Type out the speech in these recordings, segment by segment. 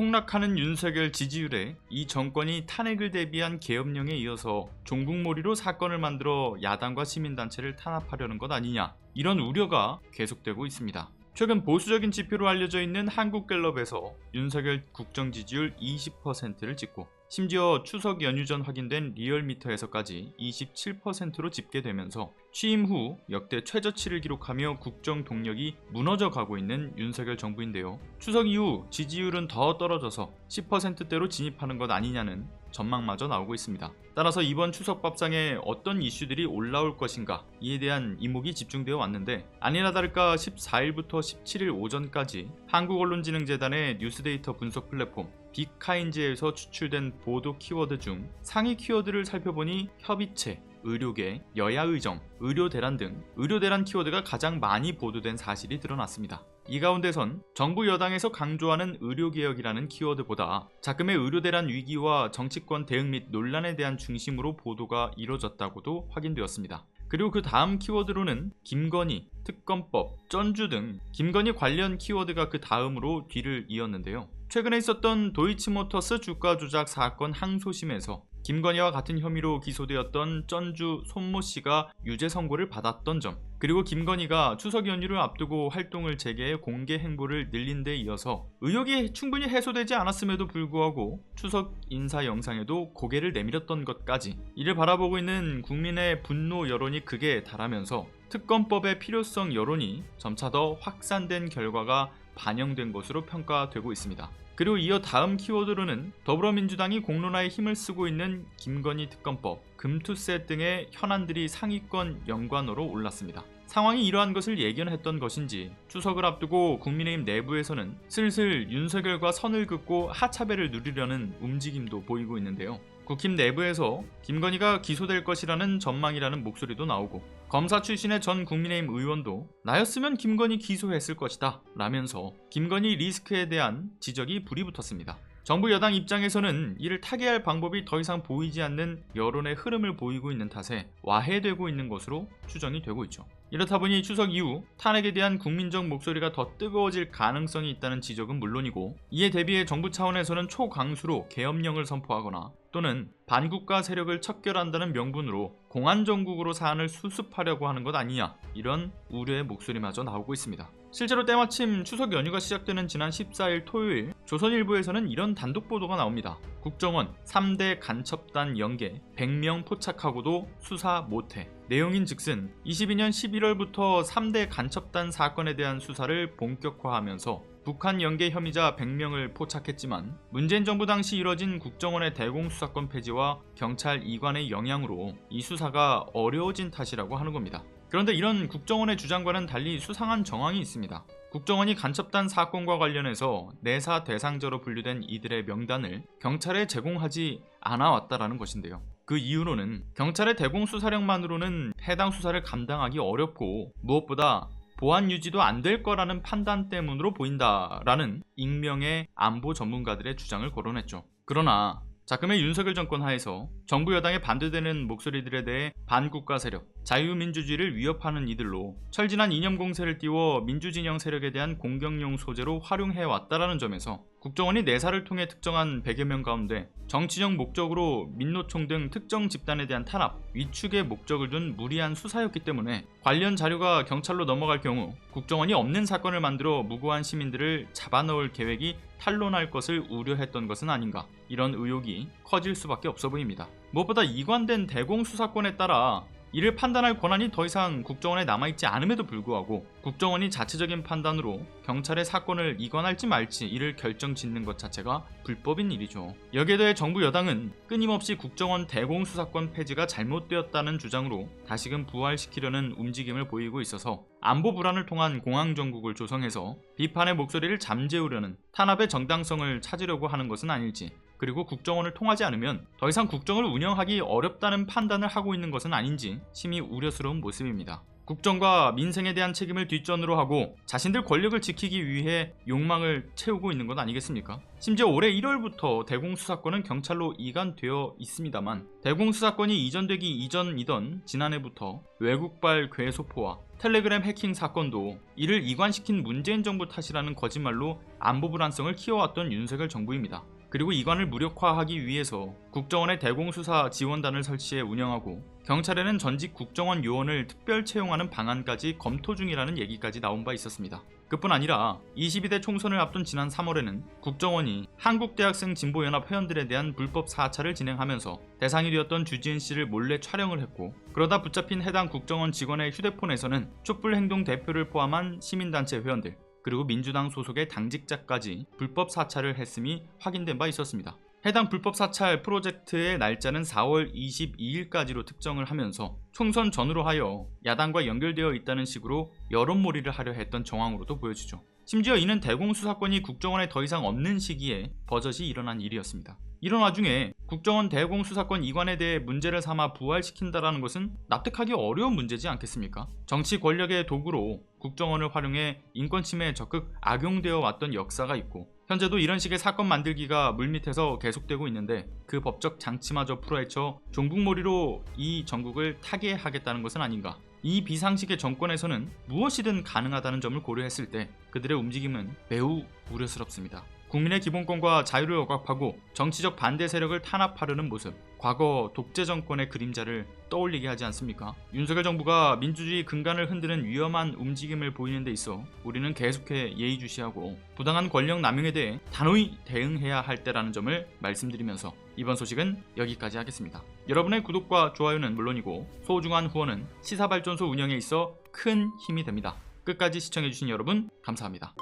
폭락하는 윤석열 지지율에 이 정권이 탄핵을 대비한 계엄령에 이어서 종북몰이로 사건을 만들어 야당과 시민단체를 탄압하려는 것 아니냐, 이런 우려가 계속되고 있습니다. 최근 보수적인 지표로 알려져 있는 한국갤럽에서 윤석열 국정 지지율 20%를 찍고 심지어 추석 연휴 전 확인된 리얼미터에서까지 27%로 집계되면서 취임 후 역대 최저치를 기록하며 국정 동력이 무너져 가고 있는 윤석열 정부인데요. 추석 이후 지지율은 더 떨어져서 10%대로 진입하는 것 아니냐는 전망마저 나오고 있습니다. 따라서 이번 추석 밥상에 어떤 이슈들이 올라올 것인가, 이에 대한 이목이 집중되어 왔는데, 아니나 다를까 14일부터 17일 오전까지 한국언론진흥재단의 뉴스데이터 분석 플랫폼 빅카인즈에서 추출된 보도 키워드 중 상위 키워드를 살펴보니 협의체, 의료계, 여야의정, 의료대란 등 의료대란 키워드가 가장 많이 보도된 사실이 드러났습니다. 이 가운데선 정부 여당에서 강조하는 의료개혁이라는 키워드보다 작금의 의료대란 위기와 정치권 대응 및 논란에 대한 중심으로 보도가 이뤄졌다고도 확인되었습니다. 그리고 그 다음 키워드로는 김건희, 특검법, 전주 등 김건희 관련 키워드가 그 다음으로 뒤를 이었는데요. 최근에 있었던 도이치모터스 주가 조작 사건 항소심에서 김건희와 같은 혐의로 기소되었던 전주 손모 씨가 유죄 선고를 받았던 점, 그리고 김건희가 추석 연휴를 앞두고 활동을 재개해 공개 행보를 늘린 데 이어서 의혹이 충분히 해소되지 않았음에도 불구하고 추석 인사 영상에도 고개를 내밀었던 것까지, 이를 바라보고 있는 국민의 분노 여론이 극에 달하면서 특검법의 필요성 여론이 점차 더 확산된 결과가 반영된 것으로 평가되고 있습니다. 그리고 이어 다음 키워드로는 더불어민주당이 공론화에 힘을 쓰고 있는 김건희 특검법, 금투세 등의 현안들이 상위권 연관어로 올랐습니다. 상황이 이러한 것을 예견했던 것인지 추석을 앞두고 국민의힘 내부에서는 슬슬 윤석열과 선을 긋고 하차배를 누리려는 움직임도 보이고 있는데요. 국힘 내부에서 김건희가 기소될 것이라는 전망이라는 목소리도 나오고, 검사 출신의 전 국민의힘 의원도 나였으면 김건희 기소했을 것이다 라면서 김건희 리스크에 대한 지적이 불이 붙었습니다. 정부 여당 입장에서는 이를 타개할 방법이 더 이상 보이지 않는 여론의 흐름을 보이고 있는 탓에 와해되고 있는 것으로 추정이 되고 있죠. 이렇다 보니 추석 이후 탄핵에 대한 국민적 목소리가 더 뜨거워질 가능성이 있다는 지적은 물론이고, 이에 대비해 정부 차원에서는 초강수로 계엄령을 선포하거나 또는 반국가 세력을 척결한다는 명분으로 공안정국으로 사안을 수습하려고 하는 것 아니냐, 이런 우려의 목소리마저 나오고 있습니다. 실제로 때마침 추석 연휴가 시작되는 지난 14일 토요일 조선일보에서는 이런 단독 보도가 나옵니다. 국정원 3대 간첩단 연계 100명 포착하고도 수사 못해. 내용인 즉슨 22년 11월부터 3대 간첩단 사건에 대한 수사를 본격화하면서 북한 연계 혐의자 100명을 포착했지만 문재인 정부 당시 이뤄진 국정원의 대공수사권 폐지와 경찰 이관의 영향으로 이 수사가 어려워진 탓이라고 하는 겁니다. 그런데 이런 국정원의 주장과는 달리 수상한 정황이 있습니다. 국정원이 간첩단 사건과 관련해서 내사 대상자로 분류된 이들의 명단을 경찰에 제공하지 않아 왔다라는 것인데요. 그 이유로는 경찰의 대공수사력만으로는 해당 수사를 감당하기 어렵고 무엇보다 보안 유지도 안 될 거라는 판단 때문으로 보인다라는 익명의 안보 전문가들의 주장을 거론했죠. 그러나 작금의 윤석열 정권 하에서 정부 여당에 반대되는 목소리들에 대해 반국가 세력, 자유민주주의를 위협하는 이들로 철진한 이념 공세를 띄워 민주진영 세력에 대한 공격용 소재로 활용해왔다라는 점에서 국정원이 내사를 통해 특정한 100여 명 가운데 정치적 목적으로 민노총 등 특정 집단에 대한 탄압, 위축의 목적을 둔 무리한 수사였기 때문에 관련 자료가 경찰로 넘어갈 경우 국정원이 없는 사건을 만들어 무고한 시민들을 잡아넣을 계획이 탄로날 것을 우려했던 것은 아닌가, 이런 의혹이 커질 수밖에 없어 보입니다. 무엇보다 이관된 대공수사권에 따라 이를 판단할 권한이 더 이상 국정원에 남아있지 않음에도 불구하고 국정원이 자체적인 판단으로 경찰의 사건을 이관할지 말지 이를 결정짓는 것 자체가 불법인 일이죠. 여기에 대해 정부 여당은 끊임없이 국정원 대공수사권 폐지가 잘못되었다는 주장으로 다시금 부활시키려는 움직임을 보이고 있어서 안보 불안을 통한 공황정국을 조성해서 비판의 목소리를 잠재우려는 탄압의 정당성을 찾으려고 하는 것은 아닐지, 그리고 국정원을 통하지 않으면 더 이상 국정을 운영하기 어렵다는 판단을 하고 있는 것은 아닌지 심히 우려스러운 모습입니다. 국정과 민생에 대한 책임을 뒷전으로 하고 자신들 권력을 지키기 위해 욕망을 채우고 있는 것 아니겠습니까? 심지어 올해 1월부터 대공수사권은 경찰로 이관되어 있습니다만 대공수사권이 이전되기 이전이던 지난해부터 외국발 괴소포와 텔레그램 해킹 사건도 이를 이관시킨 문재인 정부 탓이라는 거짓말로 안보 불안성을 키워왔던 윤석열 정부입니다. 그리고 이관을 무력화하기 위해서 국정원에 대공수사 지원단을 설치해 운영하고 경찰에는 전직 국정원 요원을 특별 채용하는 방안까지 검토 중이라는 얘기까지 나온 바 있었습니다. 그뿐 아니라 22대 총선을 앞둔 지난 3월에는 국정원이 한국대학생 진보연합 회원들에 대한 불법 사찰을 진행하면서 대상이 되었던 주지은 씨를 몰래 촬영을 했고, 그러다 붙잡힌 해당 국정원 직원의 휴대폰에서는 촛불행동 대표를 포함한 시민단체 회원들 그리고 민주당 소속의 당직자까지 불법 사찰을 했음이 확인된 바 있었습니다. 해당 불법 사찰 프로젝트의 날짜는 4월 22일까지로 특정을 하면서 총선 전후로 하여 야당과 연결되어 있다는 식으로 여론몰이를 하려 했던 정황으로도 보여지죠. 심지어 이는 대공수사권이 국정원에 더 이상 없는 시기에 버젓이 일어난 일이었습니다. 이런 와중에 국정원 대공수사권 이관에 대해 문제를 삼아 부활시킨다라는 것은 납득하기 어려운 문제지 않겠습니까? 정치 권력의 도구로 국정원을 활용해 인권 침해에 적극 악용되어 왔던 역사가 있고 현재도 이런 식의 사건 만들기가 물밑에서 계속되고 있는데 그 법적 장치마저 풀어헤쳐 종북몰이로 이 전국을 타개하겠다는 것은 아닌가? 이 비상식의 정권에서는 무엇이든 가능하다는 점을 고려했을 때 그들의 움직임은 매우 우려스럽습니다. 국민의 기본권과 자유를 억압하고 정치적 반대 세력을 탄압하려는 모습, 과거 독재 정권의 그림자를 떠올리게 하지 않습니까? 윤석열 정부가 민주주의 근간을 흔드는 위험한 움직임을 보이는 데 있어 우리는 계속해 예의주시하고 부당한 권력 남용에 대해 단호히 대응해야 할 때라는 점을 말씀드리면서 이번 소식은 여기까지 하겠습니다. 여러분의 구독과 좋아요는 물론이고 소중한 후원은 시사발전소 운영에 있어 큰 힘이 됩니다. 끝까지 시청해주신 여러분 감사합니다.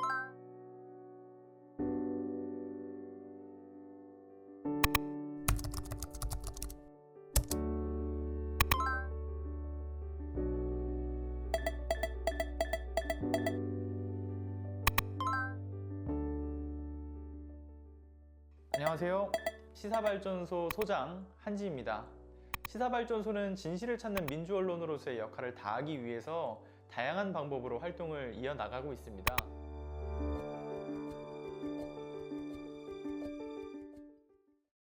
안녕하세요. 시사발전소 소장 한지입니다. 시사발전소는 진실을 찾는 민주언론으로서의 역할을 다하기 위해서 다양한 방법으로 활동을 이어나가고 있습니다.